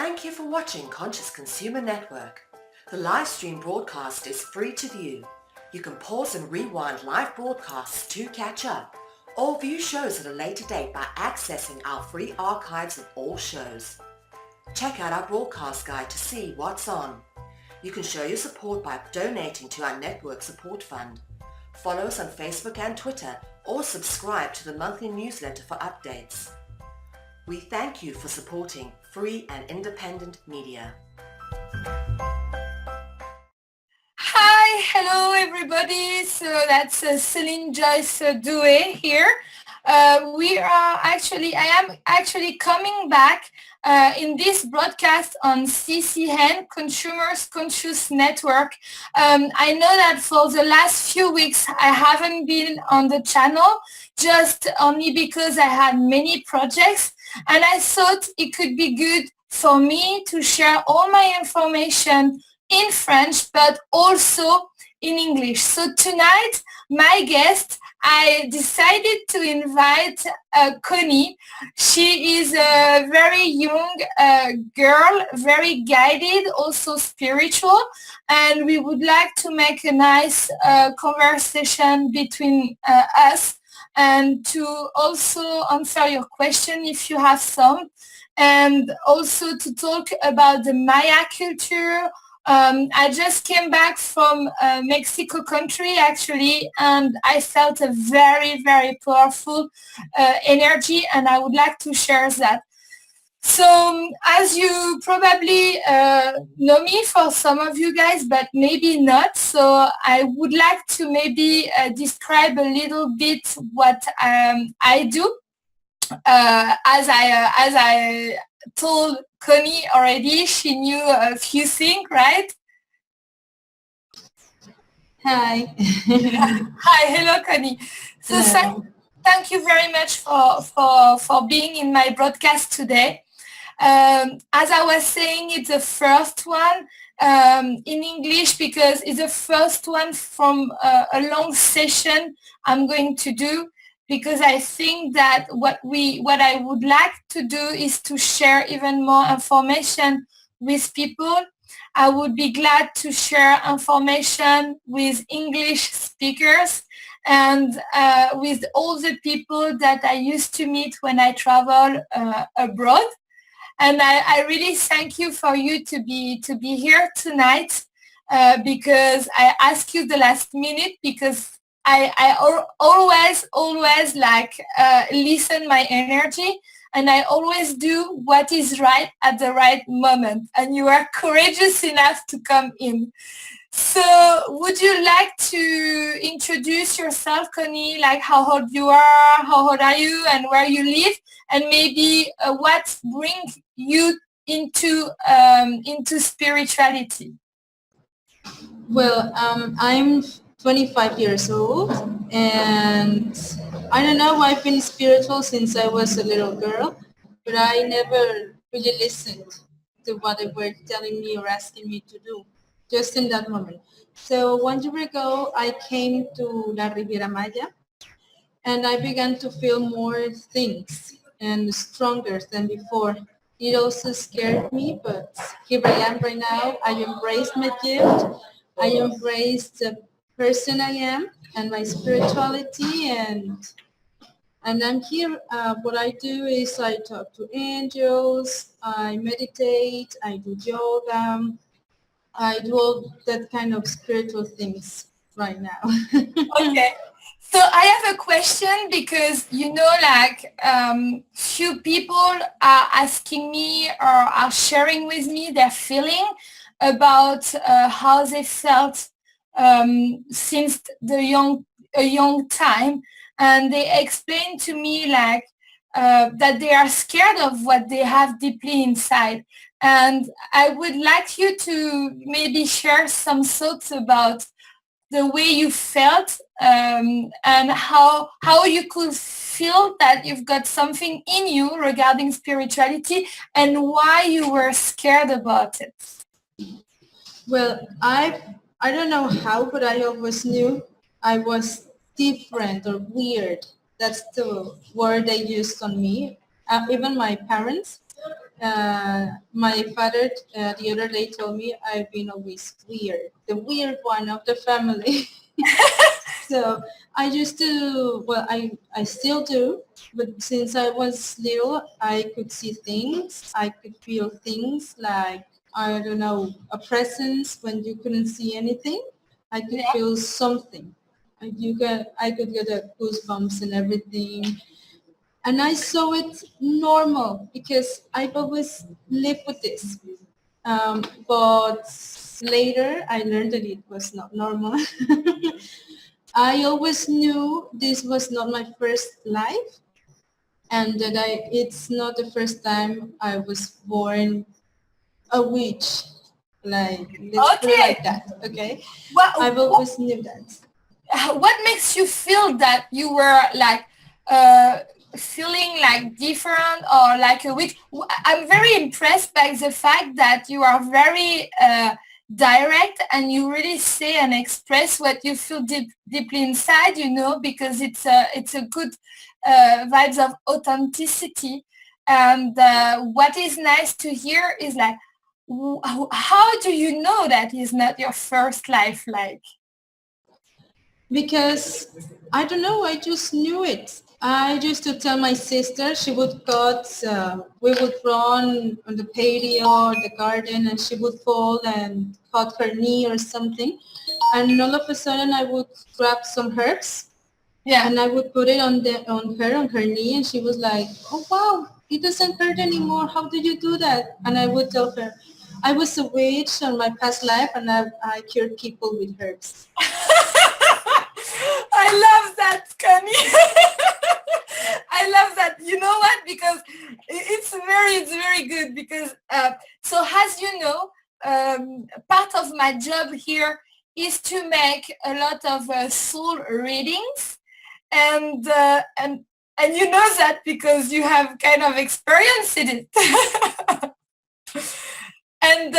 Thank you for watching Conscious Consumer Network. The live stream broadcast is free to view. You can pause and rewind live broadcasts to catch up, or view shows at a later date by accessing our free archives of all shows. Check out our broadcast guide to see what's on. You can show your support by donating to our network support fund. Follow us on Facebook and Twitter, or subscribe to the monthly newsletter for updates. We thank you for supporting free and independent media. Hi, hello everybody. So that's Celine, Joyce, Doué here. I am actually coming back in this broadcast on CCN, Consumers Conscious Network. I know that for the last few weeks I haven't been on the channel, just only because I had many projects, and I thought it could be good for me to share all my information in French, but also in English. So tonight, my guest, I decided to invite Connie. She is a very young girl, very guided, also spiritual, and we would like to make a nice conversation between us, and to also answer your question if you have some, and also to talk about the Maya culture. I just came back from Mexico country actually, and I felt a very, very powerful energy, and I would like to share that. So as you probably know me, for some of you guys, but maybe not, so I would like to maybe describe a little bit what I do. As I told Connie already, she knew a few things, right? Hi. Hi, hello, Connie. So thank you very much for being in my broadcast today. As I was saying, it's the first one in English because it's the first one from a long session I'm going to do, because I think that what I would like to do is to share even more information with people. I would be glad to share information with English speakers and with all the people that I used to meet when I travel abroad. And I really thank you for you to be here tonight, because I asked you the last minute, because I always like listen my energy, and I always do what is right at the right moment, and you are courageous enough to come in. So would you like to introduce yourself, Connie, like how old you are, how old are you, and where you live, and maybe what brings you into spirituality? Well, I'm 25 years old, and I don't know, I've been spiritual since I was a little girl, but I never really listened to what they were telling me or asking me to do, just in that moment. So 1 year ago, I came to La Riviera Maya, and I began to feel more things and stronger than before. It also scared me, but here I am right now. I embraced my gift. I embrace the person I am and my spirituality, and I'm here. What I do is I talk to angels, I meditate, I do yoga, I do all that kind of spiritual things right now. Okay. So I have a question, because like few people are asking me or are sharing with me their feeling about how they felt since a young time, and they explain to me like that they are scared of what they have deeply inside. And I would like you to maybe share some thoughts about the way you felt, and how you could feel that you've got something in you regarding spirituality, and why you were scared about it. Well, I don't know how, but I always knew I was different or weird. That's the word they used on me. Even my parents, my father the other day told me I've been always weird, the weird one of the family. So I used to, well, I still do, but since I was little, I could see things, I could feel things like, I don't know, a presence when you couldn't see anything. I could Yeah. feel something. I could get a goosebumps and everything. And I saw it normal because I've always lived with this. But later I learned that it was not normal. I always knew this was not my first life and that it's not the first time I was born a witch. Like, let's put it Okay. like that, okay? What, I've always knew that. what makes you feel that you were like uh, feeling like different or like a witch? I'm very impressed by the fact that you are very direct and you really say and express what you feel deeply inside, because it's a good vibes of authenticity. And what is nice to hear is like, how do you know that is not your first life like? Because I don't know, I just knew it. I used to tell my sister, she would cut, we would run on the patio or the garden and she would fall and cut her knee or something. And all of a sudden I would grab some herbs Yeah. and I would put it on her knee and she was like, oh wow, it doesn't hurt anymore. How did you do that? And I would tell her, I was a witch on my past life and I cured people with herbs. I love that, Connie. I love that. You know what? Because it's very good. Because so as you know, part of my job here is to make a lot of soul readings, and you know that because you have kind of experienced it. And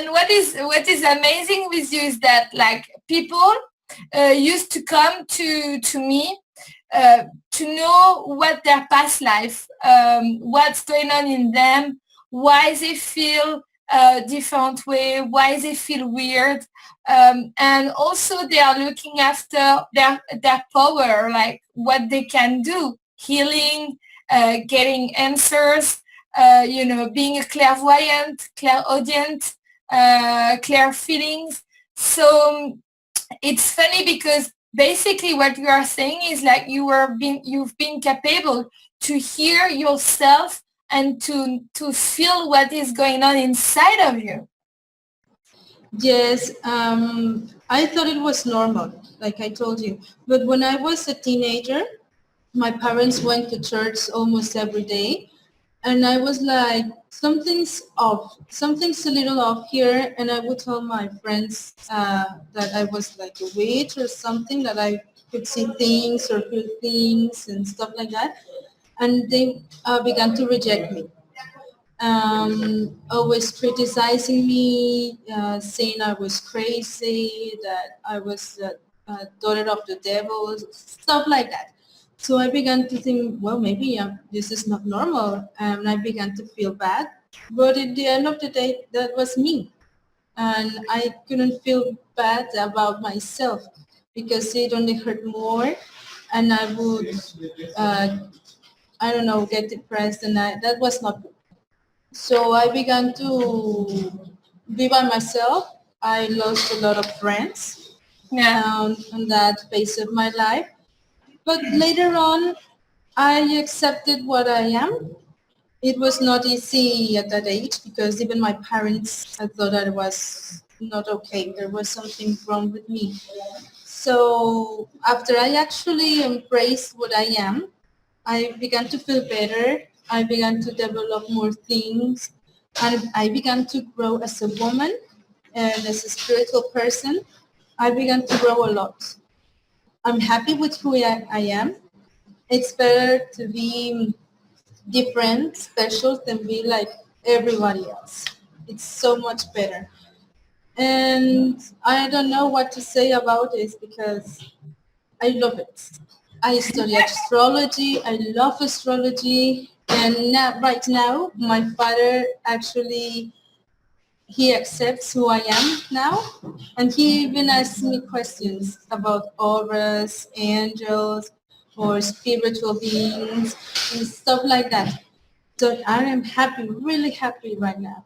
what is amazing with you is that like people used to come to me to know what their past life, what's going on in them, why they feel different way, why they feel weird, and also they are looking after their power, like what they can do, healing, getting answers, being a clairvoyant, clairaudient, clear feelings. So it's funny because basically what you are saying is like you've been capable to hear yourself and to feel what is going on inside of you. Yes, I thought it was normal, like I told you. But when I was a teenager, my parents went to church almost every day. And I was like, something's off, something's a little off here. And I would tell my friends that I was like a witch or something, that I could see things or feel things and stuff like that. And they began to reject me, always criticizing me, saying I was crazy, that I was a daughter of the devil, stuff like that. So I began to think, well, maybe this is not normal, and I began to feel bad. But at the end of the day, that was me, and I couldn't feel bad about myself because it only hurt more, and I would, uh, I don't know, get depressed, and that was not good. So I began to be by myself. I lost a lot of friends Yeah. on that phase of my life. But later on, I accepted what I am. It was not easy at that age because even my parents thought that I was not okay. There was something wrong with me. So after I actually embraced what I am, I began to feel better. I began to develop more things. And I began to grow as a woman and as a spiritual person. I began to grow a lot. I'm happy with who I am. It's better to be different, special, than be like everybody else. It's so much better. And I don't know what to say about this because I love it. I study astrology. I love astrology. And now, right now, my father actually, he accepts who I am now, and he even asks me questions about auras, angels, or spiritual beings, and stuff like that. So I am happy, really happy right now.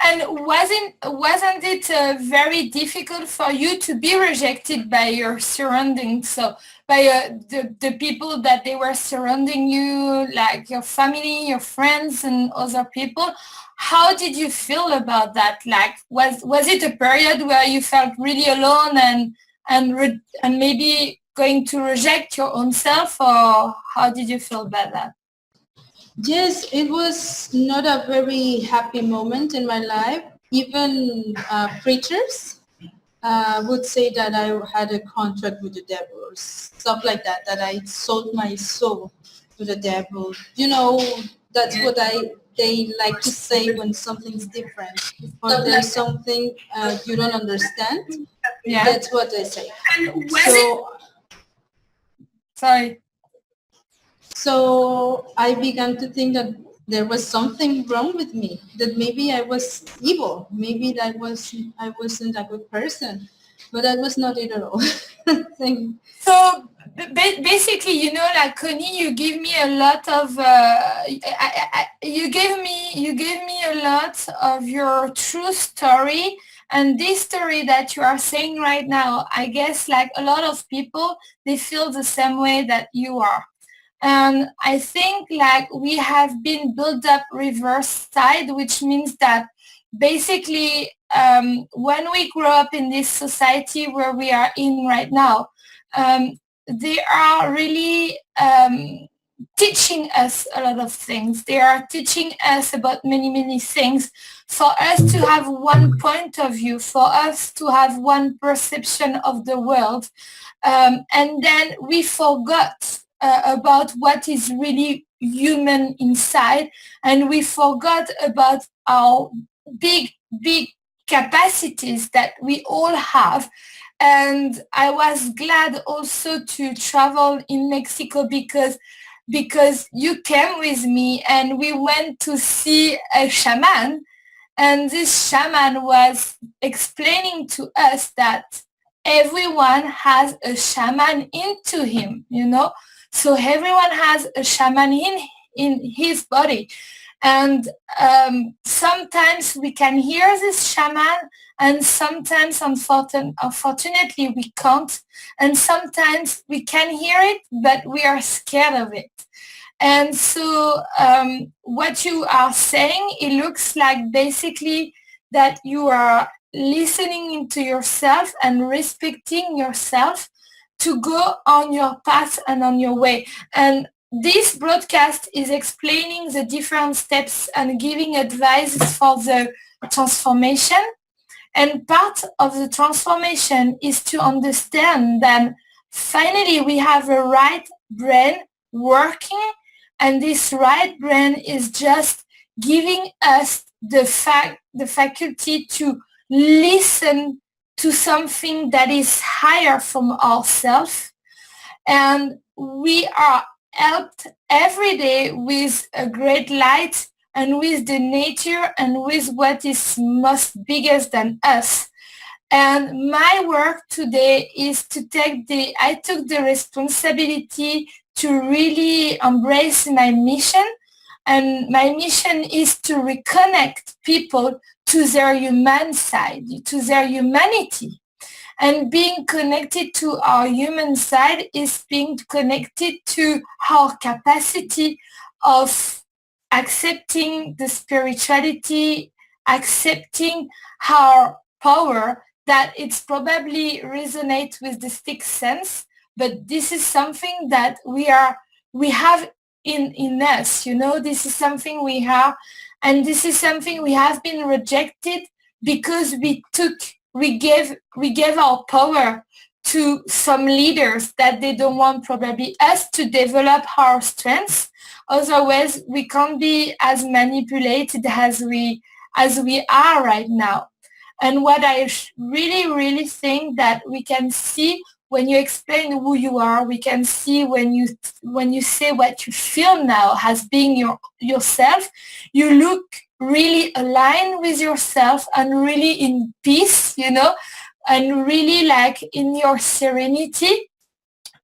And wasn't it very difficult for you to be rejected by your surroundings? So by the people that they were surrounding you, like your family, your friends, and other people. How did you feel about that? Like, was it a period where you felt really alone and maybe going to reject your own self, or how did you feel about that? Yes, it was not a very happy moment in my life. Even preachers would say that I had a contract with the devil or stuff like that, that I sold my soul to the devil. You know, that's what they like to say when something's different or there's something you don't understand. Yeah. That's what they say. And So, sorry. so I began to think that there was something wrong with me, that maybe I was evil, maybe I wasn't a good person, but that was not it at all. So basically, like Connie, you give me a lot of you gave me a lot of your true story, and this story that you are saying right now, I guess like a lot of people, they feel the same way that you are. And I think like we have been built up reverse side, which means that basically when we grow up in this society where we are in right now, they are really teaching us a lot of things. They are teaching us about many, many things for us to have one point of view, for us to have one perception of the world. And then we forgot about what is really human inside, and we forgot about our big, big capacities that we all have. And I was glad also to travel in Mexico because you came with me and we went to see a shaman, and this shaman was explaining to us that everyone has a shaman into him, so everyone has a shaman in his body. And sometimes we can hear this shaman, and sometimes unfortunately we can't, and sometimes we can hear it but we are scared of it. And so what you are saying, it looks like basically that you are listening into yourself and respecting yourself to go on your path and on your way. And this broadcast is explaining the different steps and giving advice for the transformation. And part of the transformation is to understand that finally we have a right brain working, and this right brain is just giving us the faculty to listen to something that is higher from ourselves. And we are helped every day with a great light and with the nature and with what is most biggest than us. And my work today is I took the responsibility to really embrace my mission. And my mission is to reconnect people to their human side, to their humanity. And being connected to our human side is being connected to our capacity of accepting the spirituality, accepting our power, that it's probably resonate with the sixth sense, but this is something that we have in us, this is something we have, and this is something we have been rejected because we gave our power to some leaders that they don't want probably us to develop our strengths. Otherwise, we can't be as manipulated as we are right now. And what I really, really think that we can see when you explain who you are, we can see when you say what you feel now as being yourself, you look really aligned with yourself and really in peace, and really like in your serenity.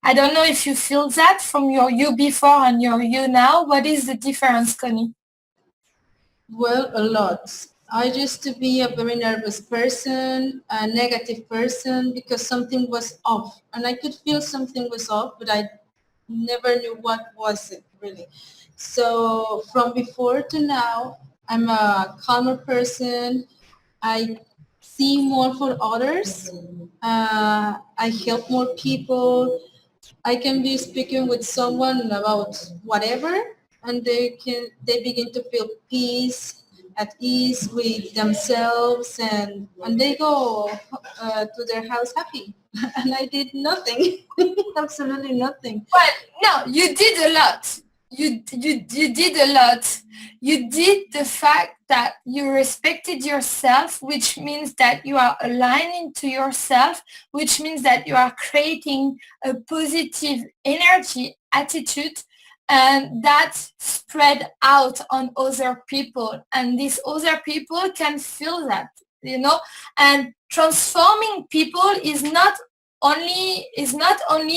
I don't know if you feel that from your you before and your you now. What is the difference, Connie? Well, a lot. I used to be a very nervous person, a negative person, because something was off. And I could feel something was off, but I never knew what was it really. So from before to now, I'm a calmer person. I see more for others. I help more people. I can be speaking with someone about whatever, and they begin to feel peace, at ease with themselves, and they go to their house happy. And I did nothing, absolutely nothing. Well, no, you did a lot. You did a lot. You did the fact that you respected yourself, which means that you are aligning to yourself, which means that you are creating a positive energy attitude, and that spread out on other people. And these other people can feel that, and transforming people is not only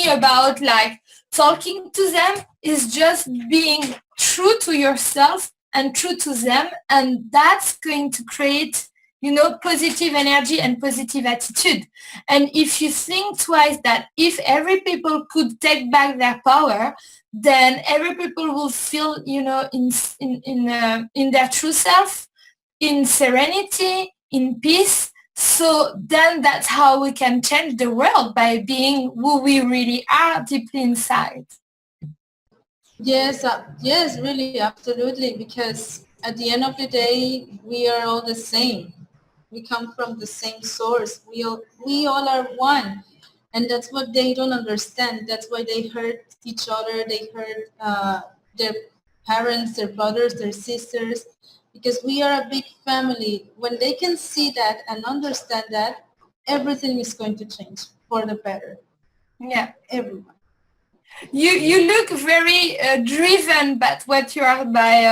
about like talking to them, is just being true to yourself and true to them, and that's going to create positive energy and positive attitude. And if you think twice that if every people could take back their power, then every people will feel in their true self, in serenity, in peace. So then that's how we can change the world, by being who we really are deeply inside. Yes, yes, really, absolutely. Because at the end of the day, we are all the same. We come from the same source. We all are one, and that's what they don't understand. That's why they hurt each other. They hurt their parents, their brothers, their sisters, because we are a big family. When they can see that and understand that, everything is going to change for the better. Yeah. Everyone. You look very driven by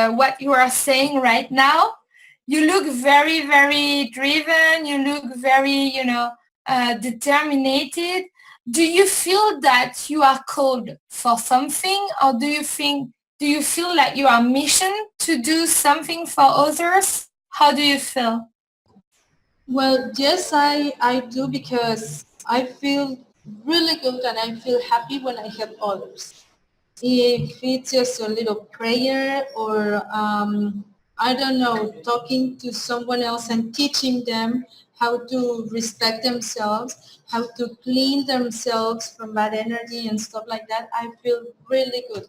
what you are saying right now. You look very, very driven. You look very, determined. Do you feel that you are called for something, or do you feel like you are mission to do something for others? How do you feel? Well, yes, I do, because I feel really good and I feel happy when I help others. If it's just a little prayer, or I don't know, talking to someone else and teaching them how to respect themselves, how to clean themselves from bad energy and stuff like that, I feel really good.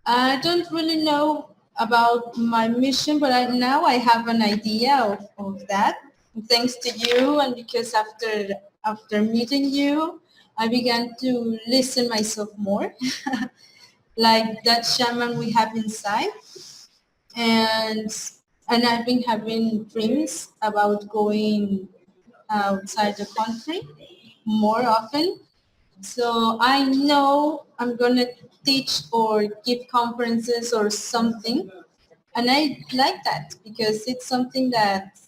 I don't really know about my mission, but now I have an idea of that. Thanks to you, and because after meeting you, I began to listen myself more, like that shaman we have inside, and I've been having dreams about going outside the country more often. So I know I'm gonna teach or give conferences or something, and I like that because it's something that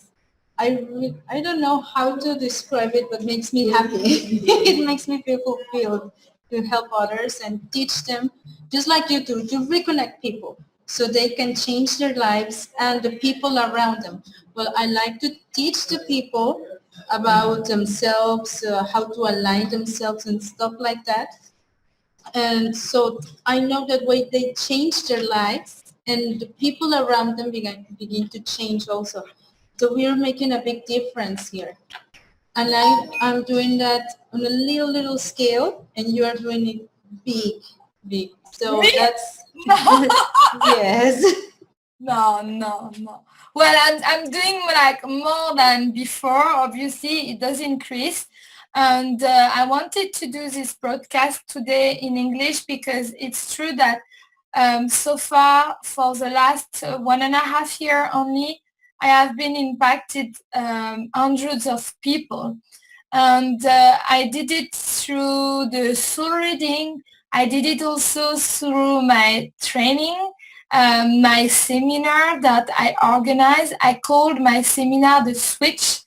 I don't know how to describe it, but makes me happy. It makes me feel fulfilled to help others and teach them, just like you do, to reconnect people so they can change their lives and the people around them. Well, I like to teach the people about themselves, how to align themselves and stuff like that. And so I know that way they change their lives and the people around them begin to change also. So we are making a big difference here. And I'm doing that on a little scale, and you are doing it big, big. So Me? that's, No. yes. No, no, no. Well, I'm doing like more than before. Obviously, it does increase. And I wanted to do this broadcast today in English because it's true that so far for the last 1.5 year only, I have been impacted hundreds of people. And I did it through the soul reading. I did it also through my training, my seminar that I organized. I called my seminar the switch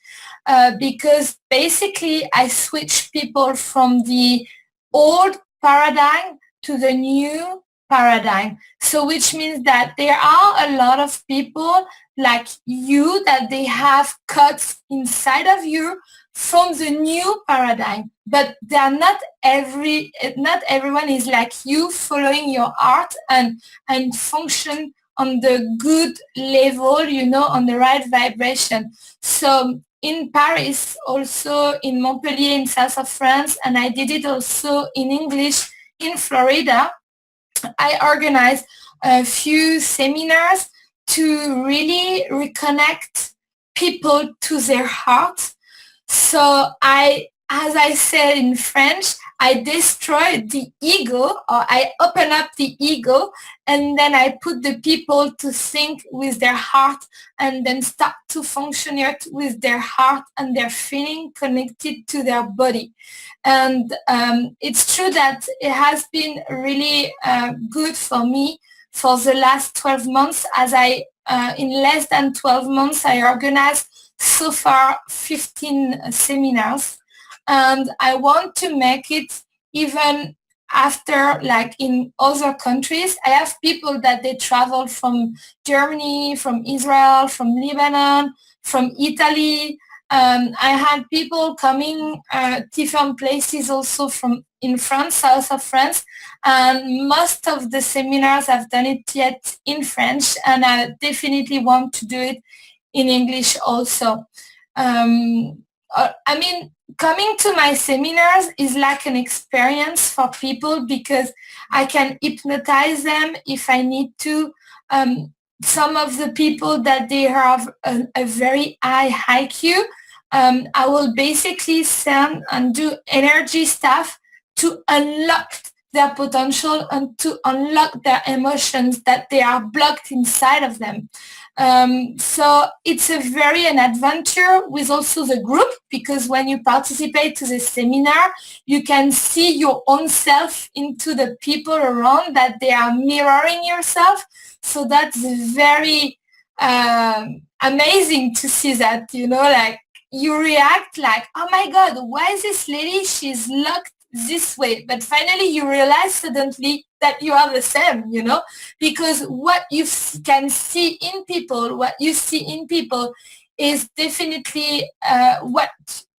because basically I switch people from the old paradigm to the new paradigm. So which means that there are a lot of people like you that they have cuts inside of you from the new paradigm, but not everyone is like you following your art and function on the good level, on the right vibration. So in Paris, also in Montpellier in south of France, and I did it also in English in Florida, I organized a few seminars to really reconnect people to their heart. So as I said in French, I destroyed the ego, or I open up the ego, and then I put the people to think with their heart and then start to function with their heart and their feeling connected to their body. And it's true that it has been really good for me for the last 12 months, as in less than 12 months, I organized so far 15 seminars, and I want to make it even after, like in other countries. I have people that they travel from Germany, from Israel, from Lebanon, from Italy. I had people coming different places also from in France, south of France, and most of the seminars I've done it yet in French, and I definitely want to do it in English also. I mean, coming to my seminars is like an experience for people because I can hypnotize them if I need to. Some of the people that they have a very high IQ, I will basically send and do energy stuff to unlock their potential and to unlock their emotions that they are blocked inside of them. So it's an adventure with also the group, because when you participate to the seminar, you can see your own self into the people around, that they are mirroring yourself. So that's very amazing to see that, like you react like, oh my God, why is this lady? She's locked this way. But finally you realize suddenly that you are the same, because what you can see in people, what you see in people is definitely what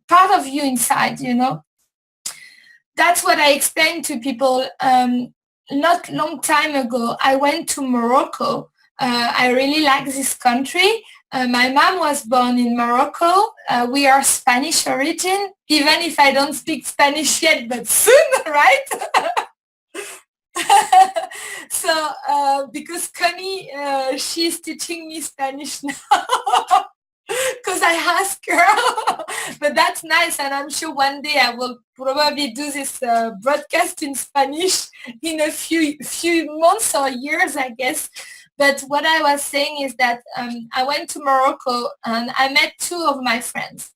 part of you inside, That's what I explained to people. Not long time ago, I went to Morocco. I really like this country. My mom was born in Morocco. We are Spanish origin, even if I don't speak Spanish yet, but soon, right? So, because Connie, she's teaching me Spanish now. Because I asked her, but that's nice, and I'm sure one day I will probably do this broadcast in Spanish in a few months or years, I guess. But what I was saying is that I went to Morocco and I met two of my friends,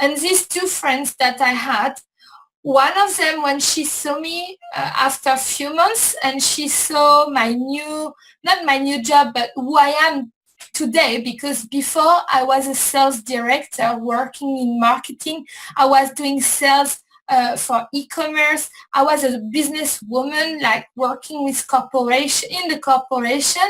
and these two friends that I had, one of them, when she saw me after a few months, and she saw not my new job, but who I am today, because before I was a sales director working in marketing. I was doing sales for e-commerce. I was a businesswoman, like working with in the corporation.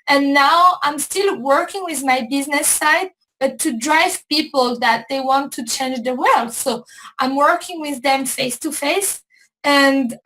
And now I'm still working with my business side, but to drive people that they want to change the world. So I'm working with them face to face. And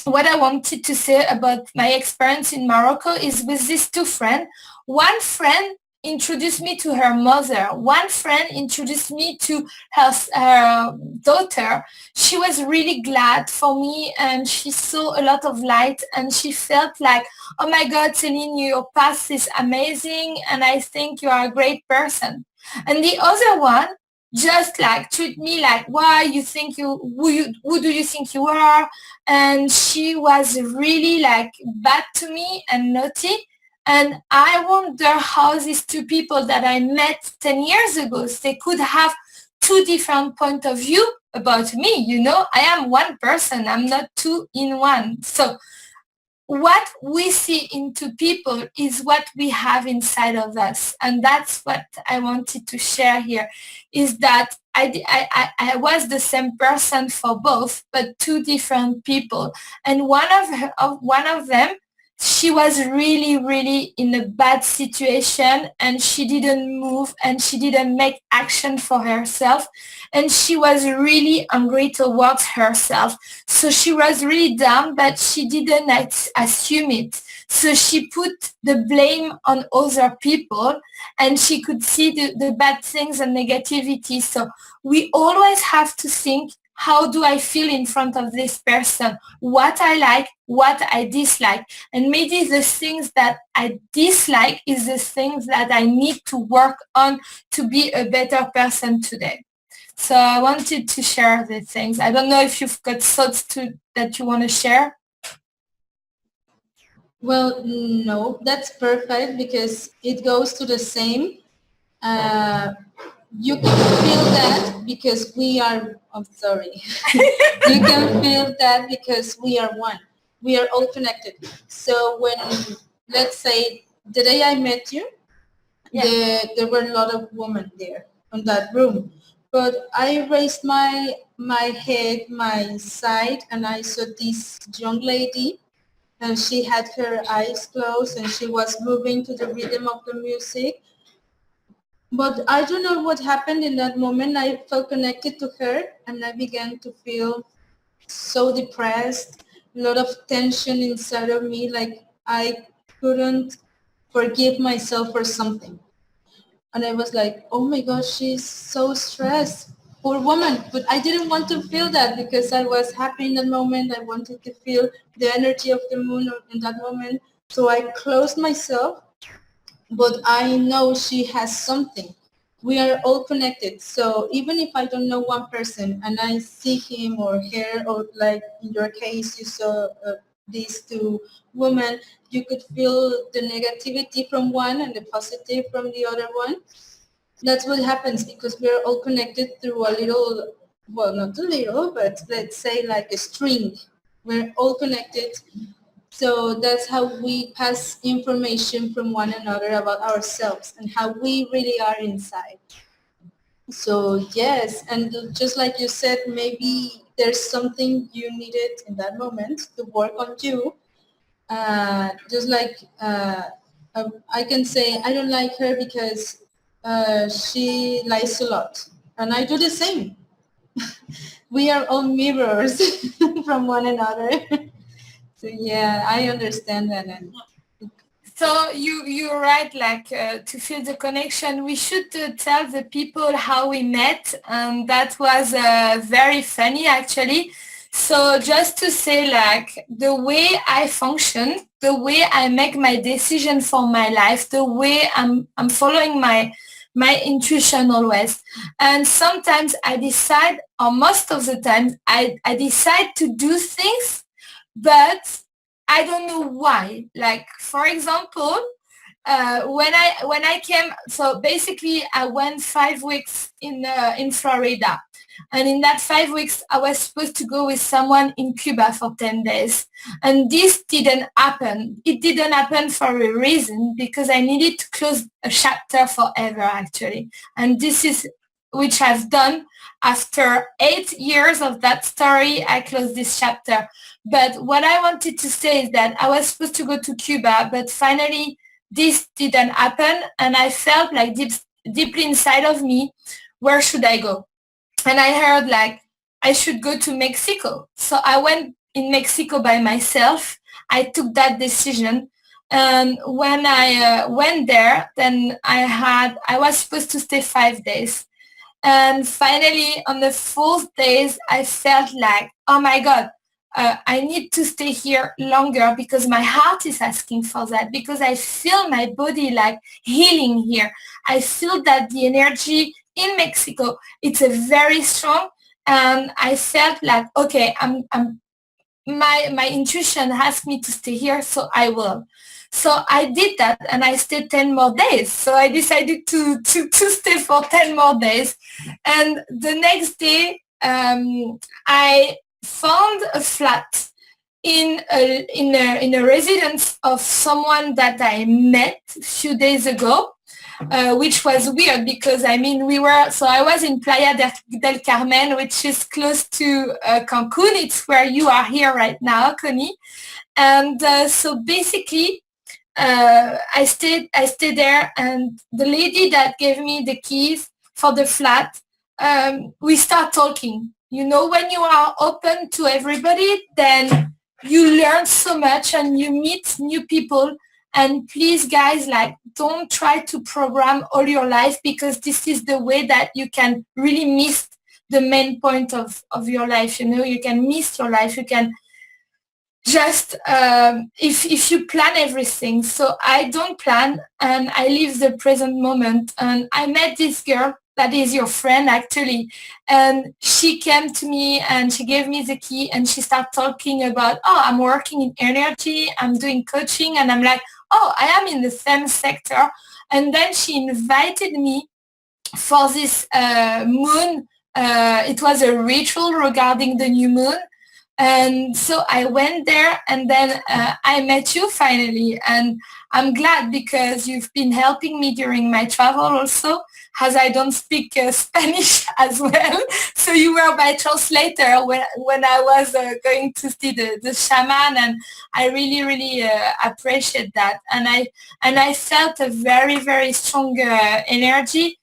what I wanted to say about my experience in Morocco is with these two friends. One friend introduced me to her mother. One friend introduced me to her daughter. She was really glad for me, and she saw a lot of light, and she felt like, oh my God, Celine, your path is amazing, and I think you are a great person. And the other one just like treat me like, why you think who do you think you are? And she was really like bad to me and naughty. And I wonder how these two people that I met 10 years ago, they could have two different point of view about me. I am one person. I'm not two in one. So what we see into people is what we have inside of us. And that's what I wanted to share here, is that I was the same person for both, but two different people. And one of them, she was really, really in a bad situation, and she didn't move and she didn't make action for herself. And she was really angry towards herself. So she was really down, but she didn't assume it. So she put the blame on other people, and she could see the bad things and negativity. So we always have to think, how do I feel in front of this person? What I like, what I dislike. And maybe the things that I dislike is the things that I need to work on to be a better person today. So I wanted to share the things. I don't know if you've got thoughts that you want to share. Well, no, that's perfect because it goes to the same. You can feel that because we are, I'm sorry. You can feel that because we are one. We are all connected. So when, let's say, the day I met you, there were a lot of women there in that room. But I raised my head, my side, and I saw this young lady, and she had her eyes closed, and she was moving to the rhythm of the music. But I don't know what happened in that moment. I felt connected to her, and I began to feel so depressed, a lot of tension inside of me, like I couldn't forgive myself for something. And I was like, oh my gosh, she's so stressed. Poor woman. But I didn't want to feel that because I was happy in that moment. I wanted to feel the energy of the moon in that moment. So I closed myself, but I know she has something. We are all connected. So even if I don't know one person and I see him or her, or like in your case, you saw these two women, you could feel the negativity from one and the positive from the other one. That's what happens because we're all connected through a little, well, not a little, but let's say like a string. We're all connected. So that's how we pass information from one another about ourselves and how we really are inside. So yes, and just like you said, maybe there's something you needed in that moment to work on you. Just like I can say, I don't like her because she lies a lot, and I do the same. We are all mirrors from one another. So yeah, I understand that. And So you're right, like to feel the connection, we should tell the people how we met, and that was very funny actually. So just to say, like, the way I function, the way I make my decision for my life, the way I'm following my intuition always. And sometimes I decide, or most of the time, I decide to do things, but I don't know why. Like, for example, when I came, so basically I went 5 weeks in Florida, and in that 5 weeks I was supposed to go with someone in Cuba for 10 days, and this didn't happen. It didn't happen for a reason, because I needed to close a chapter forever actually, and this is which I've done. After 8 years of that story, I closed this chapter. But what I wanted to say is that I was supposed to go to Cuba, but finally this didn't happen, and I felt like deeply inside of me, where should I go? And I heard like I should go to Mexico. So I went in Mexico by myself. I took that decision. And when I went there, then I was supposed to stay 5 days. And finally, on the fourth days, I felt like, oh my God, I need to stay here longer because my heart is asking for that, because I feel my body like healing here. I feel that the energy in Mexico, it's a very strong, and I felt like, okay, my intuition asked me to stay here, so I will. So I did that and I stayed 10 more days. So I decided to stay for 10 more days. And the next day, I found a flat in a residence of someone that I met a few days ago, which was weird because I mean I was in Playa del Carmen, which is close to Cancun. It's where you are here right now, Connie. And so basically, I stayed there, and the lady that gave me the keys for the flat, we start talking. You know, when you are open to everybody, then you learn so much and you meet new people. And please, guys, like, don't try to program all your life, because this is the way that you can really miss the main point of your life. You know, you can miss your life. You can just if you plan everything. So I don't plan, and I live the present moment. And I met this girl that is your friend actually, and she came to me and she gave me the key, and she started talking about, oh, I'm working in energy, I'm doing coaching. And I'm like, oh, I am in the same sector. And then she invited me for this moon. It was a ritual regarding the new moon. And so I went there, and then I met you finally. And I'm glad, because you've been helping me during my travel also, as I don't speak Spanish as well. So you were my translator when I was going to see the shaman, and I really, really appreciate that. And I felt a very, very strong energy.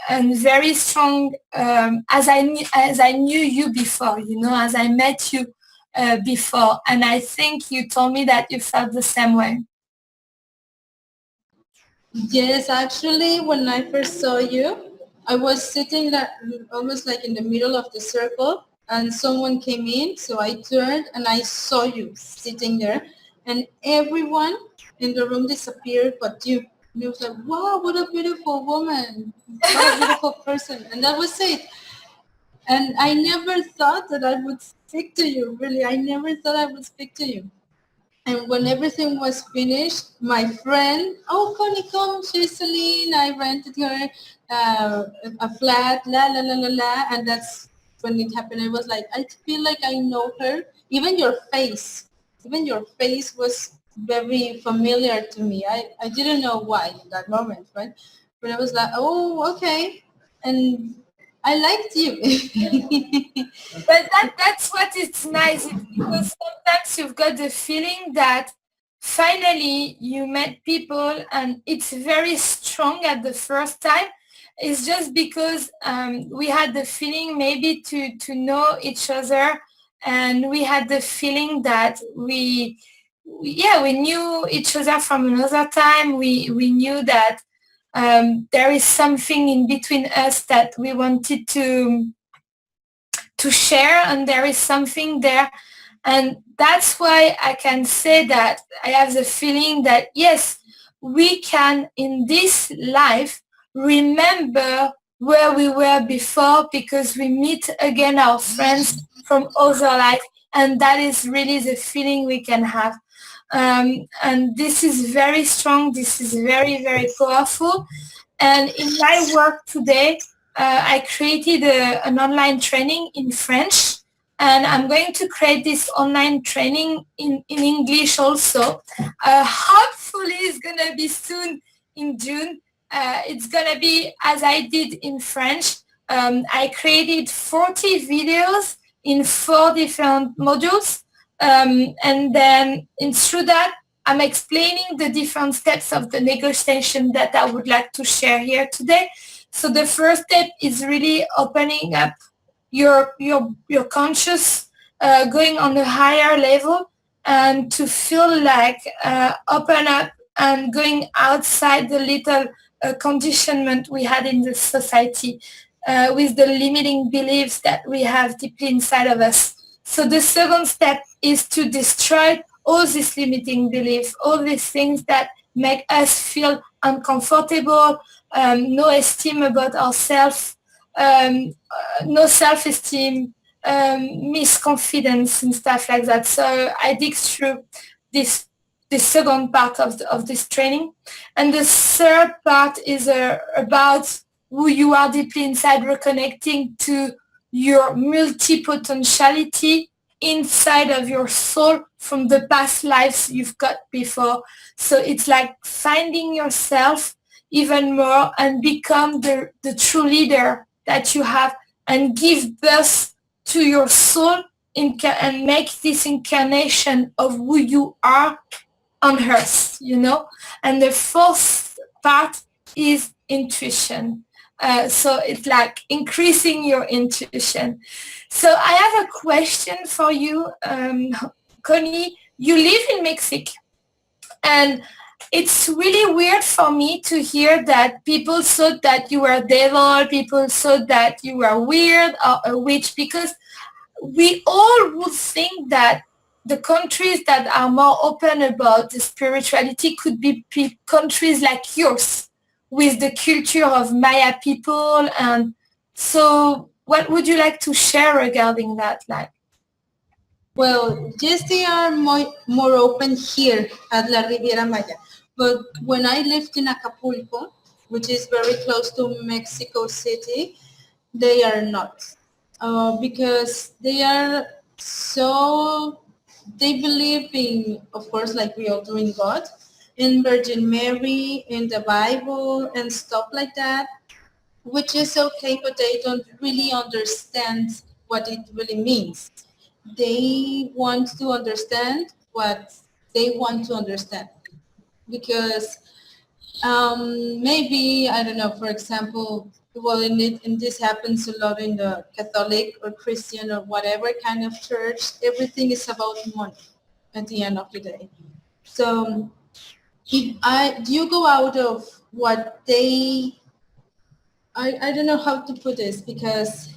And very strong, as I knew you before, you know, as I met you before. And I think you told me that you felt the same way. Yes, actually, when I first saw you, I was sitting almost like in the middle of the circle, and someone came in, so I turned and I saw you sitting there, and everyone in the room disappeared but you. And it was like, wow, what a beautiful woman, what a beautiful person. And that was it. And I never thought that I would speak to you, really. I never thought I would speak to you. And when everything was finished, my friend, oh, Connie, come, she's Celine. I rented her a flat, la, la, la, la, la. And that's when it happened. I was like, I feel like I know her. Even your face was very familiar to me. I didn't know why in that moment, right? But I was like, oh, okay. And I liked you. But that's what is nice, because sometimes you've got the feeling that finally you met people, and it's very strong at the first time. It's just because we had the feeling maybe to know each other, and we had the feeling that we knew each other from another time. We knew that there is something in between us that we wanted to share, and there is something there. And that's why I can say that I have the feeling that yes, we can in this life remember where we were before, because we meet again our friends from other life, and that is really the feeling we can have. And this is very strong, this is very, very powerful. And in my work today, I created an online training in French, and I'm going to create this online training in English also. Hopefully it's going to be soon in June. It's going to be as I did in French. I created 40 videos in 4 different modules. And then through that, I'm explaining the different steps of the negotiation that I would like to share here today. So the first step is really opening up your conscious, going on a higher level, and to feel like open up and going outside the little conditionment we had in the society, with the limiting beliefs that we have deeply inside of us. So the second step is to destroy all these limiting beliefs, all these things that make us feel uncomfortable, no esteem about ourselves, no self-esteem, misconfidence and stuff like that. So I dig through this the second part of this training. And the third part is about who you are deeply inside, reconnecting to your multi-potentiality inside of your soul from the past lives you've got before. So it's like finding yourself even more and become the true leader that you have and give birth to your soul and make this incarnation of who you are on earth, And the fourth part is intuition. So it's like increasing your intuition. So I have a question for you, Connie. You live in Mexico, and it's really weird for me to hear that people thought that you were devil, people thought that you were weird or a witch, because we all would think that the countries that are more open about the spirituality could be countries like yours, with the culture of Maya people. And so what would you like to share regarding that? Well, yes, they are more open here at La Riviera Maya. But when I lived in Acapulco, which is very close to Mexico City, they are not. Because they are so, they believe in, of course, like we all do, in God, in Virgin Mary, in the Bible, and stuff like that, which is okay, but they don't really understand what it really means. They want to understand what they want to understand, because maybe, I don't know, for example, well, and this happens a lot in the Catholic or Christian or whatever kind of church, everything is about money at the end of the day. So if you go out of what I don't know how to put this, because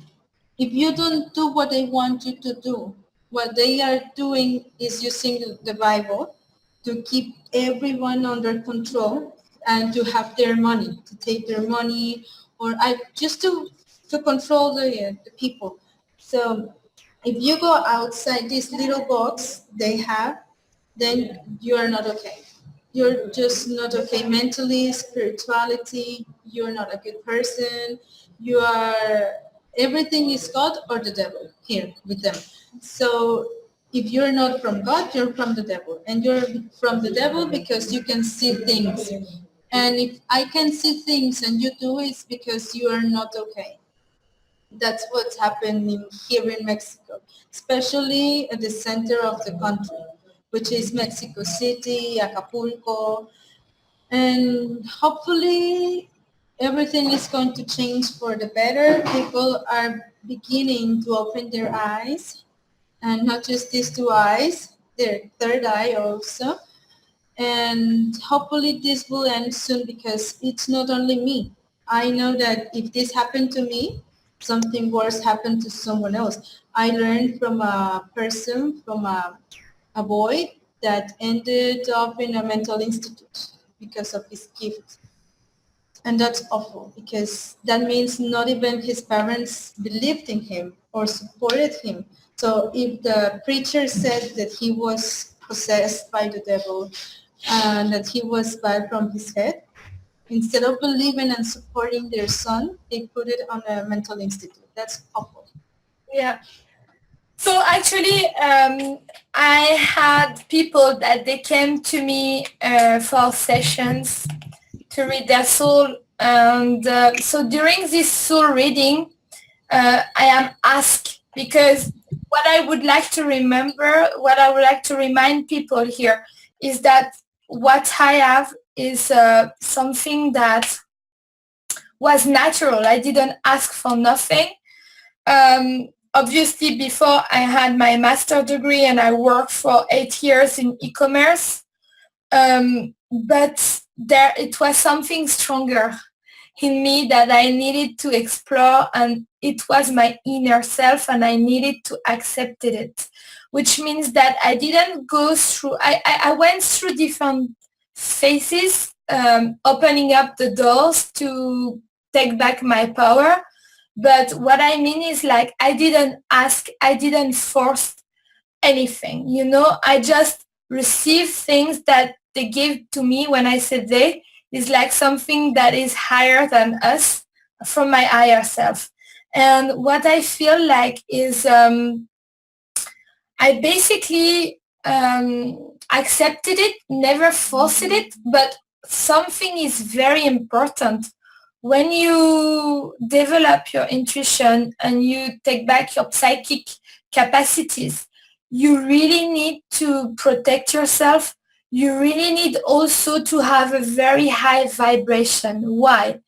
if you don't do what they want you to do, what they are doing is using the Bible to keep everyone under control and to have their money, to take their money, or just to control the people. So if you go outside this little box they have, then you are not okay. You're just not okay mentally, spirituality, you're not a good person. You are, everything is God or the devil here with them. So if you're not from God, you're from the devil. And you're from the devil because you can see things. And if I can see things and you do, it's because you are not okay. That's what's happening here in Mexico, especially at the center of the country, which is Mexico City, Acapulco, and hopefully everything is going to change for the better. People are beginning to open their eyes, and not just these two eyes, their third eye also. And hopefully this will end soon, because it's not only me. I know that if this happened to me, something worse happened to someone else. I learned from a person, from a boy that ended up in a mental institute because of his gift. And that's awful, because that means not even his parents believed in him or supported him. So if the preacher said that he was possessed by the devil and that he was bad from his head, instead of believing and supporting their son, they put it on a mental institute. That's awful. Yeah. So actually, I had people that they came to me for sessions to read their soul. And so during this soul reading, I am asked, because what I would like to remember, what I would like to remind people here is that what I have is something that was natural. I didn't ask for nothing. Obviously, before I had my master's degree and I worked for 8 years in e-commerce, but there it was something stronger in me that I needed to explore, and it was my inner self, and I needed to accept it, which means that I didn't go through, I went through different phases, opening up the doors to take back my power. But what I mean is, like, I didn't ask, I didn't force anything, I just receive things that they give to me. When I say they, is like something that is higher than us, from my higher self. And what I feel like is I basically accepted it, never forced it, but something is very important. When you develop your intuition and you take back your psychic capacities, you really need to protect yourself. You really need also to have a very high vibration. Why?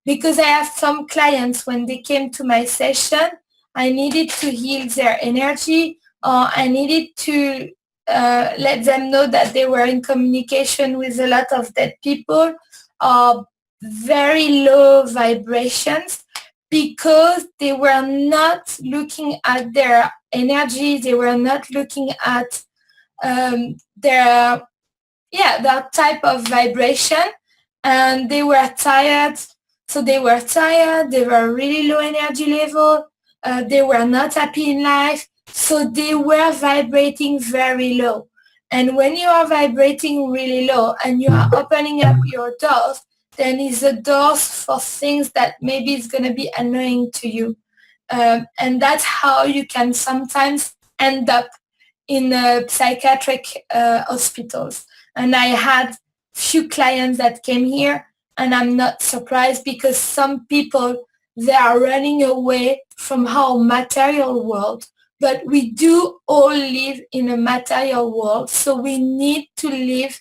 Because I have some clients, when they came to my session, I needed to heal their energy, or I needed to let them know that they were in communication with a lot of dead people, or very low vibrations, because they were not looking at their energy, they were not looking at their that type of vibration, and they were tired. So they were tired, they were really low energy level, they were not happy in life, so they were vibrating very low. And when you are vibrating really low and you are opening up your doors, then it's the doors for things that maybe is going to be annoying to you. And that's how you can sometimes end up in psychiatric hospitals. And I had few clients that came here, and I'm not surprised, because some people, they are running away from our material world. But we do all live in a material world, so we need to live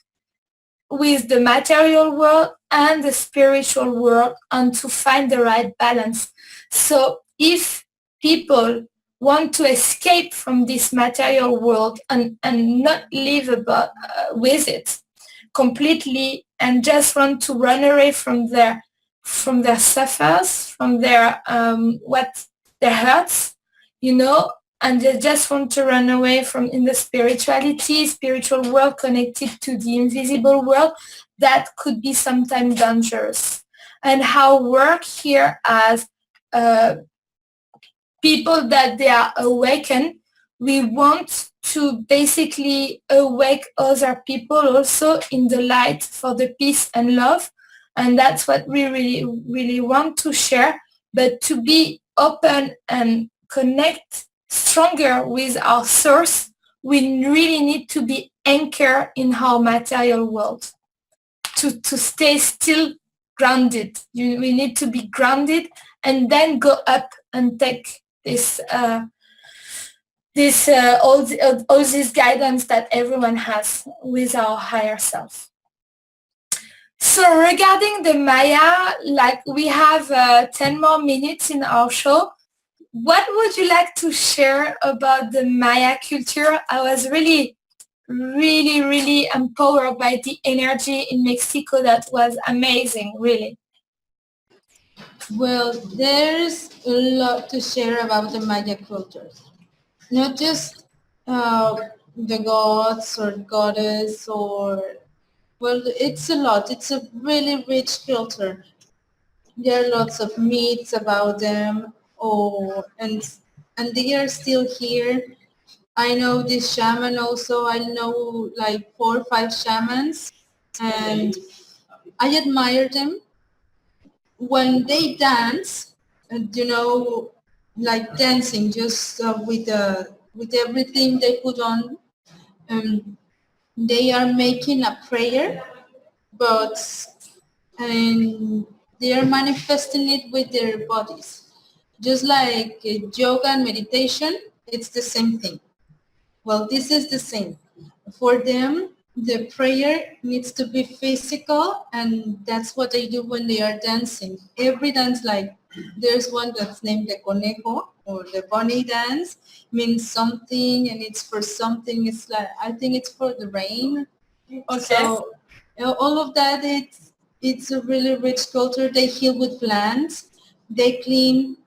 with the material world and the spiritual world, and to find the right balance. So if people want to escape from this material world and not live with it completely, and just want to run away from their suffers, from their what their hurts, and they just want to run away from in the spiritual world, connected to the invisible world, that could be sometimes dangerous. And how work here as people that they are awakened, we want to basically awake other people also in the light for the peace and love. And that's what we really, really want to share, but to be open and connect stronger with our source, we really need to be anchored in our material world to stay still grounded. We need to be grounded, and then go up and take this all this guidance that everyone has with our higher self. So regarding the Maya, like we have 10 more minutes in our show. What would you like to share about the Maya culture? I was really, really, really empowered by the energy in Mexico. That was amazing, really. Well, there's a lot to share about the Maya culture. Not just the gods or goddess well, it's a lot. It's a really rich culture. There are lots of myths about them, and they are still here. I know this shaman also. I know like 4 or 5 shamans, and I admire them when they dance. Like dancing, just with everything they put on. Um, they are making a prayer, but and they are manifesting it with their bodies. Just like yoga and meditation, it's the same thing. Well, this is the same. For them, the prayer needs to be physical, and that's what they do when they are dancing. Every dance, like there's one that's named the conejo, or the bunny dance, means something, and it's for something. It's like, I think it's for the rain. Okay. So all of that, it's a really rich culture. They heal with plants. They clean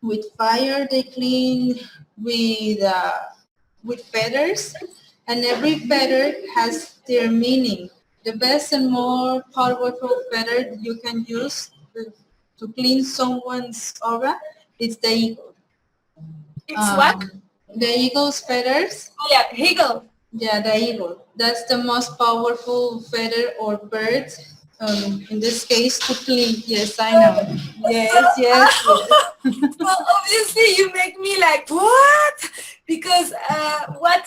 with fire. They clean with feathers, and every feather has their meaning. The best and more powerful feather you can use to clean someone's aura is the eagle. It's what? The eagle's feathers. Oh, yeah, eagle. Yeah, the eagle. That's the most powerful feather or bird. In this case, to clean. Yes, I know. So, Yes, yes, yes. so obviously you make me like what? Because what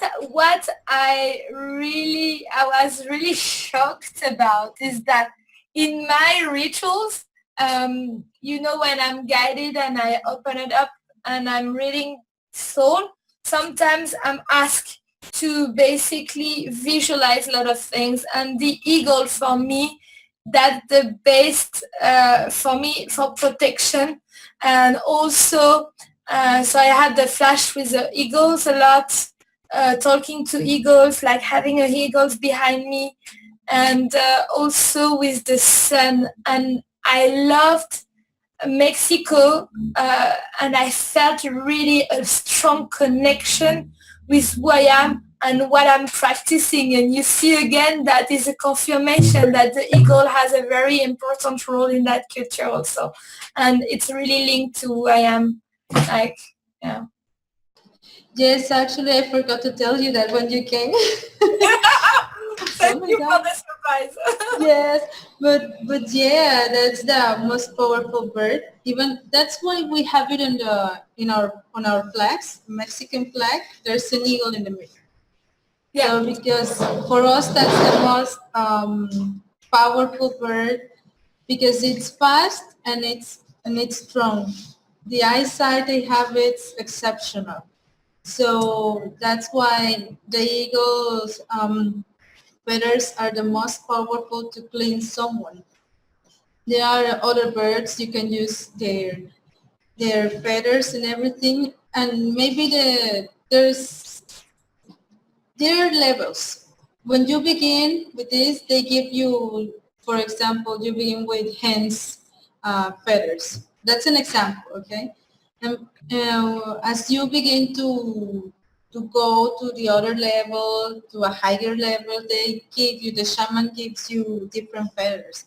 I was really shocked about is that in my rituals, when I'm guided and I open it up and I'm reading soul, sometimes I'm asked to basically visualize a lot of things, and the eagle for me, that's the best for me for protection. And also, so I had the flash with the eagles a lot, talking to eagles, like having a eagles behind me, and also with the sun. And I loved Mexico, and I felt really a strong connection with who I am and what I'm practicing. And you see again, that is a confirmation that the eagle has a very important role in that culture also. And it's really linked to who I am. Like, yeah. Yes, actually, I forgot to tell you that when you came. Oh Thank my you for God. the surprise. Yes, but yeah, that's the most powerful bird. Even that's why we have it in the in our on our flags, Mexican flag. There's an eagle in the middle. Yeah. So because for us that's the most powerful bird because it's fast and it's strong. The eyesight they have it's exceptional. So that's why the eagles feathers are the most powerful to clean someone. There are other birds you can use their feathers and everything, and maybe there are levels. When you begin with this, they give you, for example, you begin with hen's feathers. That's an example, okay? And as you begin to go to the other level, to a higher level, the shaman gives you different feathers.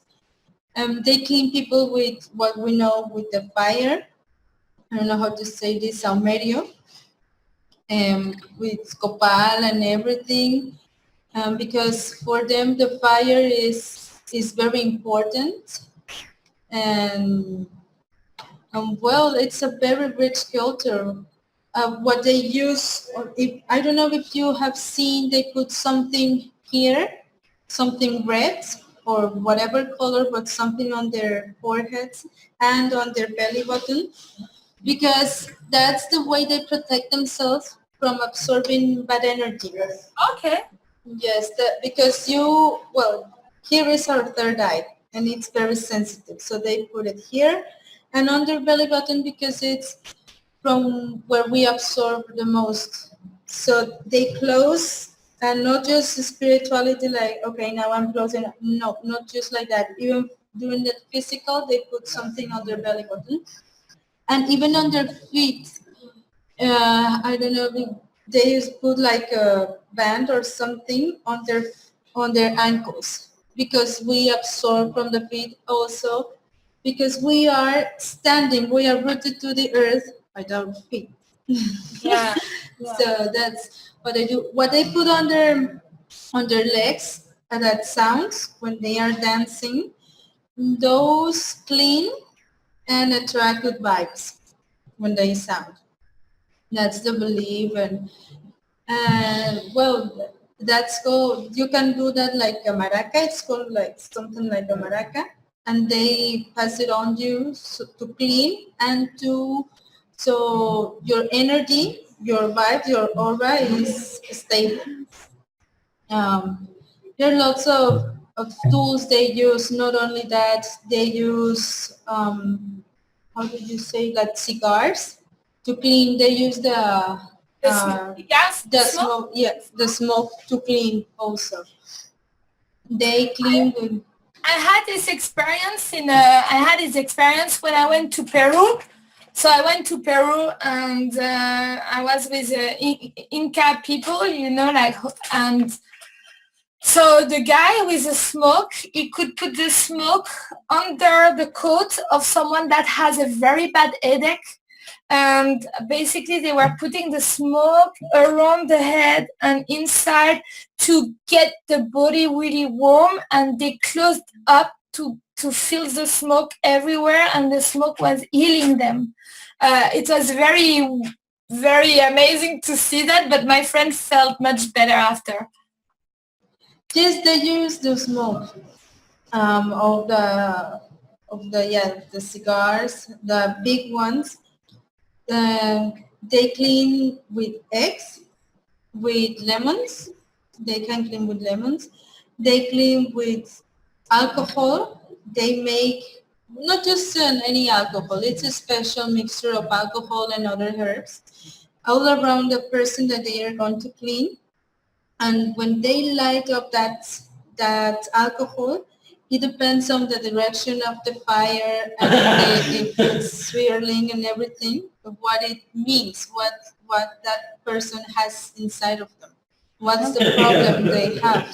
They clean people with what we know with the fire. I don't know how to say this, Saumerio, with copal and everything, because for them the fire is very important, and well, it's a very rich culture. What they use, or if I don't know if you have seen, they put something here, something red or whatever color, but something on their foreheads and on their belly button, because that's the way they protect themselves from absorbing bad energy. Okay. Yes, because well, here is our third eye and it's very sensitive. So they put it here and on their belly button because it's from where we absorb the most. So they close and not just spirituality like, okay, now I'm closing. No, not just like that. Even during the physical, they put something on their belly button. And even on their feet, I don't know, they used put like a band or something on their ankles because we absorb from the feet also because we are standing, we are rooted to the earth by our feet. Yeah. Yeah. So that's what they do. What they put on their legs that sounds when they are dancing, those clean and attract good vibes when they sound. That's the belief, and well, that's called. You can do that like a maraca. It's called like something like a maraca, and they pass it on you to clean and to so your energy, your vibe, your aura is stable. Um, there are lots of tools they use. Not only that, they use how do you say like cigars to clean. They use Gas the smoke. smoke, yeah, the smoke to clean also. They clean with I had this experience when I went to Peru. So I went to Peru, and I was with Inca people, and so the guy with the smoke, he could put the smoke under the coat of someone that has a very bad headache. and basically they were putting the smoke around the head and inside to get the body really warm, and they closed up to feel the smoke everywhere, and the smoke was healing them. It was very, very amazing to see that, but my friend felt much better after. Yes, they use the smoke of the cigars, the big ones. They clean with eggs, with lemons. They can clean with lemons. They clean with alcohol. They make not just any alcohol. It's a special mixture of alcohol and other herbs all around the person that they are going to clean. And when they light up that alcohol, it depends on the direction of the fire and if it's swirling and everything, what it means, what that person has inside of them, what's the problem they have.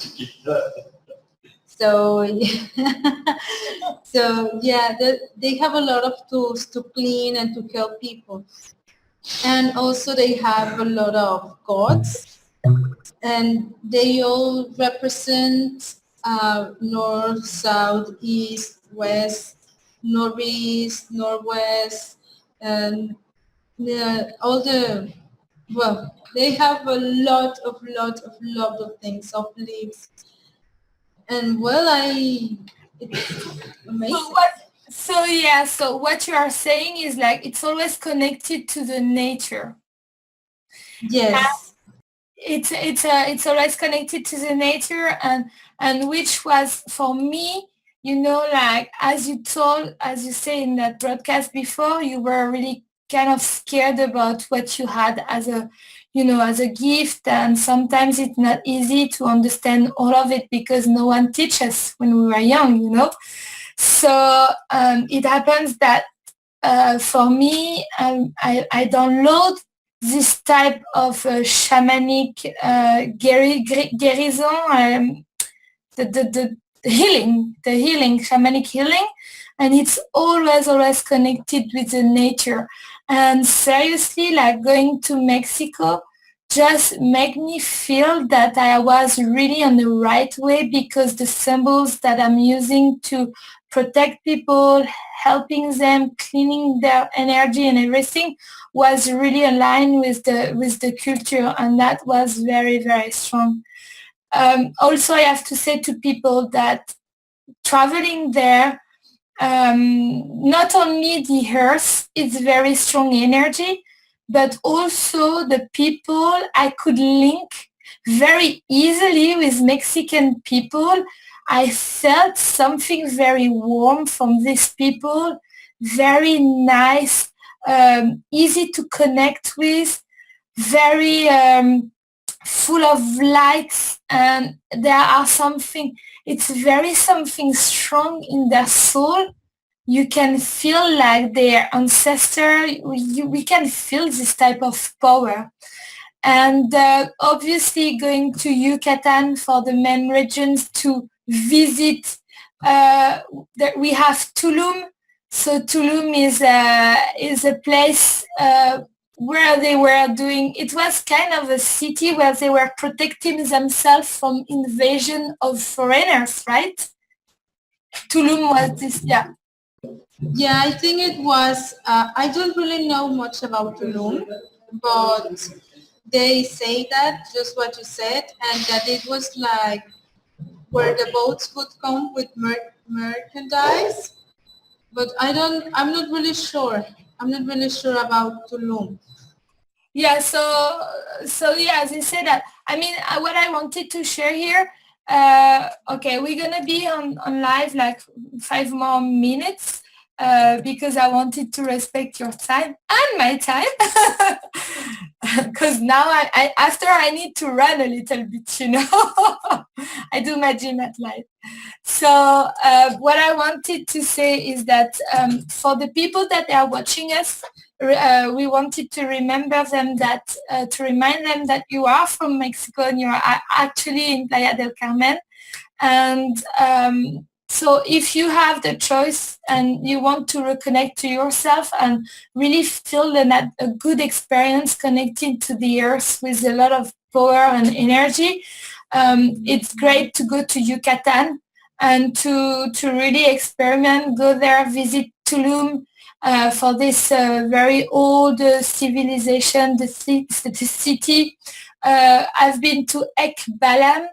So they have a lot of tools to clean and to help people. And also they have a lot of gods, and they all represent north, south, east, west, northeast, northwest, and they have a lot of things, of leaves. And it's amazing. So what you are saying is like it's always connected to the nature. Yes. It's always connected to the nature, and which was for me, like as you say in that broadcast before, you were really kind of scared about what you had as a gift, and sometimes it's not easy to understand all of it because no one teaches when we were young. So it happens that for me, I download this type of shamanic guérison, the healing, shamanic healing, and it's always connected with the nature. And seriously, like going to Mexico just make me feel that I was really on the right way, because the symbols that I'm using to protect people, helping them, cleaning their energy and everything was really aligned with the culture, and that was very, very strong. Also, I have to say to people that traveling there, not only the earth is very strong energy, but also the people I could link very easily with Mexican people. I felt something very warm from these people, very nice, easy to connect with, very full of lights, and it's very something strong in their soul. You can feel like their ancestor. We can feel this type of power. And obviously going to Yucatan for the main regions to visit, that we have Tulum. So Tulum is a place where they were it was kind of a city where they were protecting themselves from invasion of foreigners, right? Tulum was this, yeah. Yeah, I think it was, I don't really know much about Tulum, but they say that, just what you said, and that it was like where the boats would come with merchandise, but I'm not really sure. I'm not really sure about Tulum. Yeah, so yeah, as I said that, I mean, what I wanted to share here, okay, we're gonna be on live like 5 more minutes, because I wanted to respect your time and my time, because now after I need to run a little bit, I do my gym at night. So what I wanted to say is that for the people that are watching us, we wanted to remind them that you are from Mexico and you are actually in Playa del Carmen. And So if you have the choice and you want to reconnect to yourself and really feel a good experience connected to the earth with a lot of power and energy, it's great to go to Yucatan and to really experiment, go there, visit Tulum for this very old civilization, the city. I've been to Ekbalam,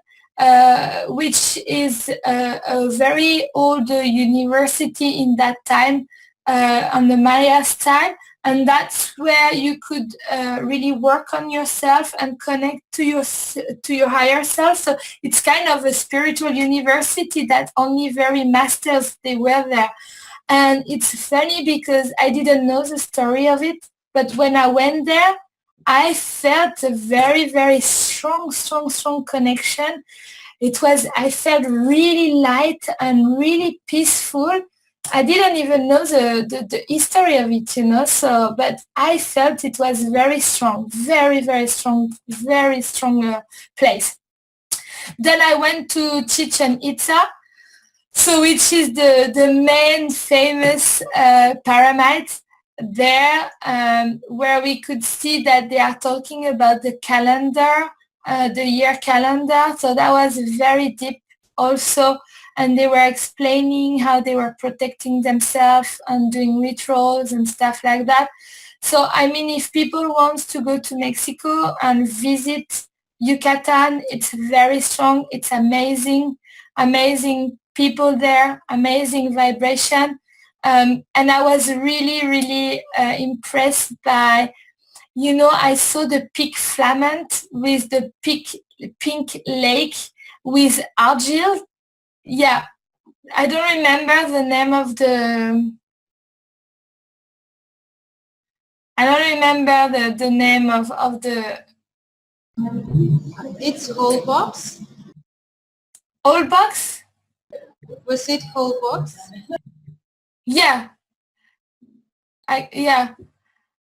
which is a very old university in that time on the Maya style. And that's where you could really work on yourself and connect to your higher self. So it's kind of a spiritual university that only very masters, they were there. And it's funny because I didn't know the story of it, but when I went there, I felt a very, very strong connection. I felt really light and really peaceful. I didn't even know the history of it, so, but I felt it was very strong, very, very strong place. Then I went to Chichen Itza, so which is the main famous pyramid there, where we could see that they are talking about the calendar, the year calendar. So that was very deep also. And they were explaining how they were protecting themselves and doing rituals and stuff like that. So, I mean, if people want to go to Mexico and visit Yucatan, it's very strong. It's amazing people there, amazing vibration. And I was really, really impressed by, I saw the Peak Flamant with the pink lake with argile. Yeah, I don't remember the name of I don't remember the name of the... It's whole box. Whole box? Was it whole box? Yeah.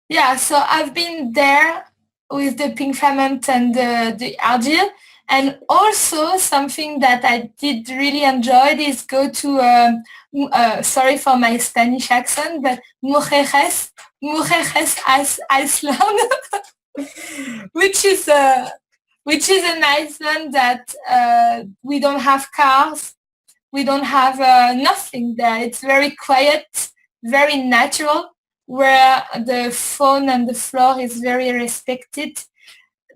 Yeah, so I've been there with the pink flamant and the argile. And also something that I did really enjoy is go to, sorry for my Spanish accent, but Mujeres Iceland, which is an island that we don't have cars, we don't have nothing there. It's very quiet, very natural, where the fauna and the flora is very respected.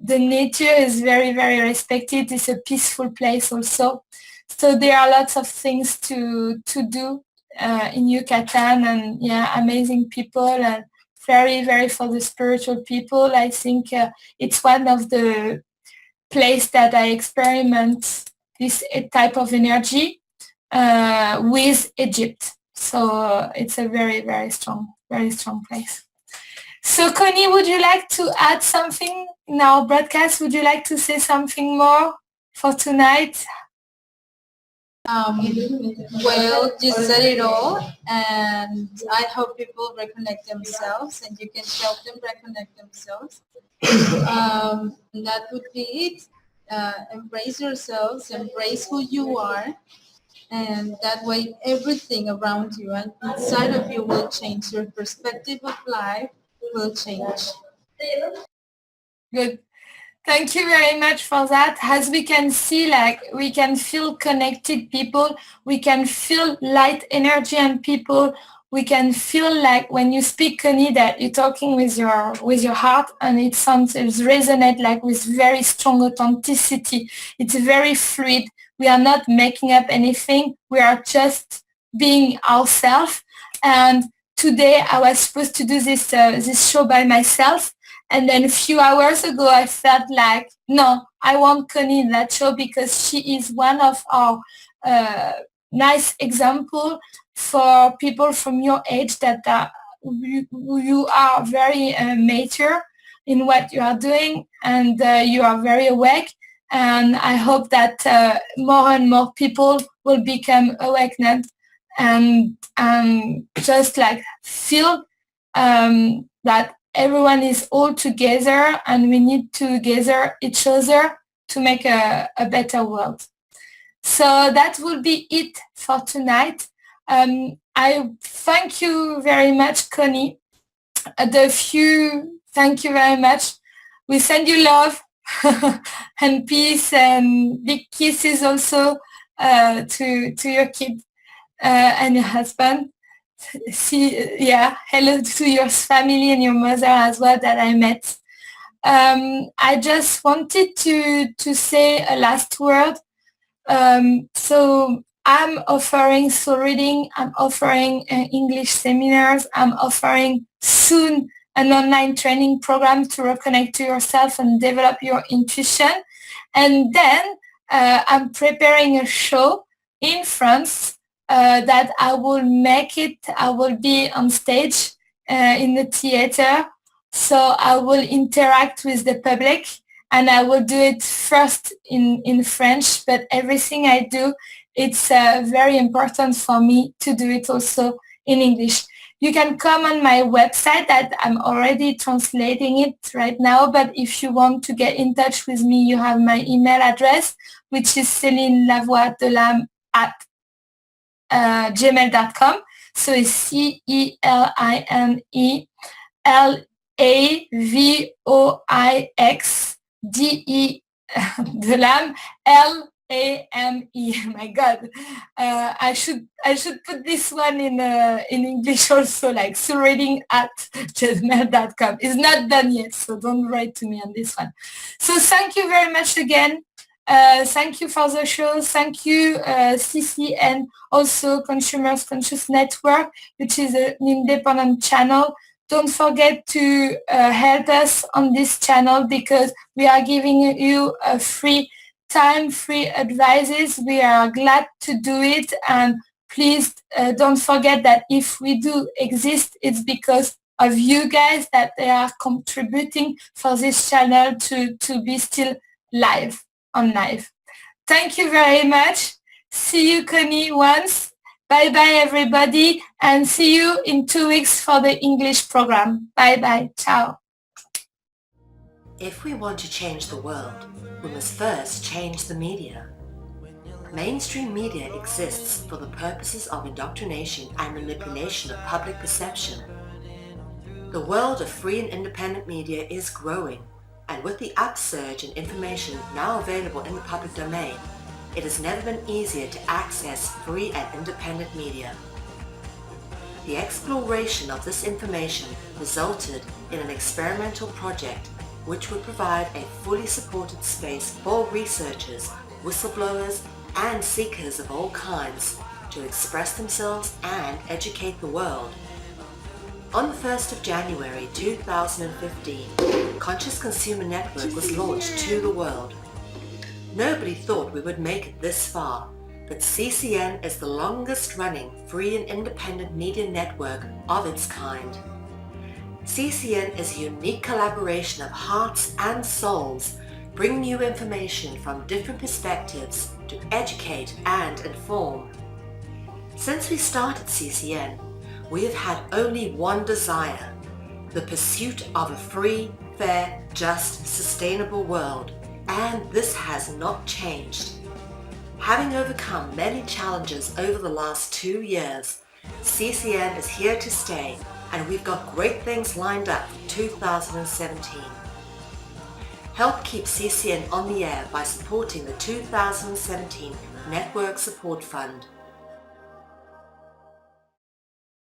The nature is very, very respected. It's a peaceful place also. So there are lots of things to do in Yucatan, and amazing people, and very, very for the spiritual people. I think it's one of the place that I experiment this type of energy with Egypt. So it's a very, very strong place. So Connie, would you like to add something in our broadcast? Would you like to say something more for tonight? Well, you said it all, and I hope people reconnect themselves, and you can help them reconnect themselves. That would be it. Embrace yourselves, embrace who you are, and that way everything around you and inside of you will change. Your perspective of life will change. Good. Thank you very much for that. As we can see, like, we can feel connected people, we can feel light energy and people, we can feel like when you speak, Connie, that you're talking with your heart, and it resonate like with very strong authenticity. It's very fluid. We are not making up anything. We are just being ourselves. And today I was supposed to do this show by myself. And then a few hours ago, I felt like, no, I want Connie in that show because she is one of our nice example for people from your age that you are very mature in what you are doing, and you are very awake. And I hope that more and more people will become awakened and just like feel that everyone is all together, and we need to gather each other to make a better world. So that will be it for tonight. I thank you very much, Connie. Thank you very much. We send you love and peace and big kisses also to your kid and your husband. Hello to your family and your mother as well that I met. I just wanted to say a last word. So I'm offering soul reading, I'm offering English seminars, I'm offering soon an online training program to reconnect to yourself and develop your intuition. And then I'm preparing a show in France that I will be on stage in the theater. So I will interact with the public and I will do it first in French, but everything I do, it's very important for me to do it also in English. You can come on my website that I'm already translating it right now, but if you want to get in touch with me, you have my email address, which is celinelavoiedelame at gmail.com. So it's CELINELAVOIX de l'âme LAME. My God, I should put this one in English also, like soul reading at gmail.com. It's not done yet, so don't write to me on this one. So thank you very much again. Thank you for the show. Thank you, CC, and also Consumers Conscious Network, which is an independent channel. Don't forget to help us on this channel because we are giving you a free advices. We are glad to do it. And please don't forget that if we do exist, it's because of you guys that they are contributing for this channel to be still on live. Thank you very much. See you, Connie, once. Bye-bye, everybody, and see you in 2 weeks for the English program. Bye-bye. Ciao. If we want to change the world, we must first change the media. Mainstream media exists for the purposes of indoctrination and manipulation of public perception. The world of free and independent media is growing, and with the upsurge in information now available in the public domain, it has never been easier to access free and independent media. The exploration of this information resulted in an experimental project which would provide a fully supported space for researchers, whistleblowers, and seekers of all kinds to express themselves and educate the world. On the 1st of January 2015, Conscious Consumer Network was launched to the world. Nobody thought we would make it this far, but CCN is the longest running free and independent media network of its kind. CCN is a unique collaboration of hearts and souls, bringing you information from different perspectives to educate and inform. Since we started CCN, we have had only one desire, the pursuit of a free, fair, just, sustainable world, and this has not changed. Having overcome many challenges over the last 2 years, CCN is here to stay, and we've got great things lined up for 2017. Help keep CCN on the air by supporting the 2017 Network Support Fund.